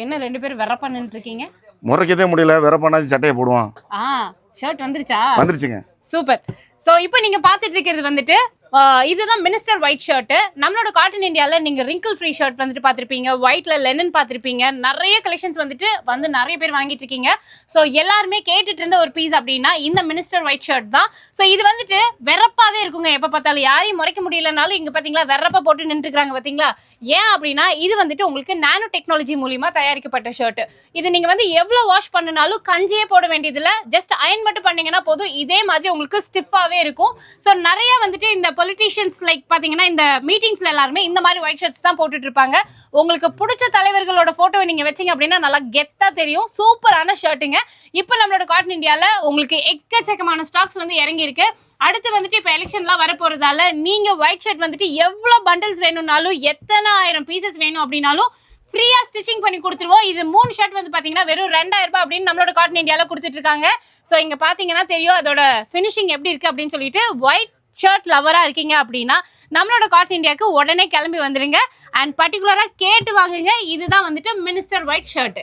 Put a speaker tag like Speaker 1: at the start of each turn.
Speaker 1: என்ன ரெண்டு பேரும் வெறப்பா நின்னுட்டு இருக்கீங்க?
Speaker 2: முறைக்கதே முடியல, வெறப்பானாச்சு சட்டையை போடுவான்.
Speaker 1: ஷர்ட் வந்துருச்சா?
Speaker 2: வந்துருச்சுங்க.
Speaker 1: சூப்பர். ஸோ இப்போ நீங்க பார்த்துட்டு இருக்கிறது வந்துட்டு இதுதான் மினிஸ்டர் ஒயிட் ஷர்ட். நம்மளோட காட்டன் இந்தியாவில் நீங்க ரிங்கிள் ஃப்ரீ ஷர்ட் வந்துட்டு பார்த்துருப்பீங்க, ஒயிட்ல லெனன் பார்த்துருப்பீங்க, நிறைய கலெக்ஷன்ஸ் வந்துட்டு நிறைய பேர் வாங்கிட்டு இருக்கீங்க. ஸோ எல்லாருமே கேட்டுட்டு இருந்த ஒரு பீஸ் அப்படின்னா இந்த மினிஸ்டர் ஒயிட் ஷர்ட் தான். ஸோ இது வந்துட்டு வெறப்பாவே இருக்குங்க. எப்போ பார்த்தாலும் யாரையும் முறைக்க முடியலனாலும் இங்க பாத்தீங்களா வெறப்பா போட்டு நின்றுக்கிறாங்க பாத்தீங்களா. ஏன் அப்படின்னா இது வந்துட்டு உங்களுக்கு நானோ டெக்னாலஜி மூலியமா தயாரிக்கப்பட்ட ஷர்ட். இது நீங்க எவ்வளவு வாஷ் பண்ணினாலும் கஞ்சியே போட வேண்டியதில்லை, ஜஸ்ட் அயன் மட்டும் பண்ணீங்கன்னா போதும், இதே மாதிரி உங்களுக்கு ஸ்டிஃபாவே இருக்கும். ஸோ நிறைய வந்துட்டு இந்த பொலிட்டீஷியன்ஸ் லைக் பாத்தீங்கன்னா இந்த மீட்டிங்ஸ்ல எல்லாருமே இந்த மாதிரி ஒயிட் ஷர்ட்ஸ் தான் போட்டுட்டு இருப்பாங்க. உங்களுக்கு பிடிச்ச தலைவர்களோட போட்டோவை நீங்க வச்சீங்க அப்படின்னா நல்லா கெத்தா தெரியும். சூப்பரான ஷர்ட்டுங்க. இப்போ நம்மளோட காட்டன் இந்தியால உங்களுக்கு எக்கச்சக்கமான ஸ்டாக்ஸ் இறங்கி இருக்கு. அடுத்து வந்துட்டு இப்போ எலெக்ஷன்லாம் வர போறதால நீங்க ஒயிட் ஷர்ட் வந்துட்டு எவ்வளவு பண்டில்ஸ் வேணும்னாலும் எத்தனை 1000 பீசஸ் வேணும் அப்படின்னாலும் ஃப்ரீயா ஸ்டிச்சிங் பண்ணி கொடுத்துருவோம். இது 3 ஷர்ட் பாத்தீங்கன்னா வெறும் 2000 ரூபாய் அப்படின்னு நம்மளோட காட்டன் இந்தியால கொடுத்துட்டு இருக்காங்க. ஸோ இங்க பாத்தீங்கன்னா தெரியும் அதோட ஃபினிஷிங் எப்படி இருக்கு அப்படின்னு சொல்லிட்டு. ஒயிட் ஷர்ட் லவரா இருக்கீங்க அப்படின்னா நம்மளோட காட்டன் இந்தியாவுக்கு உடனே கிளம்பி வந்துருங்க. அண்ட் பர்டிகுலரா கேட்டு வாங்குங்க. இதுதான் வந்துட்டு மினிஸ்டர் ஒயிட் ஷர்ட்.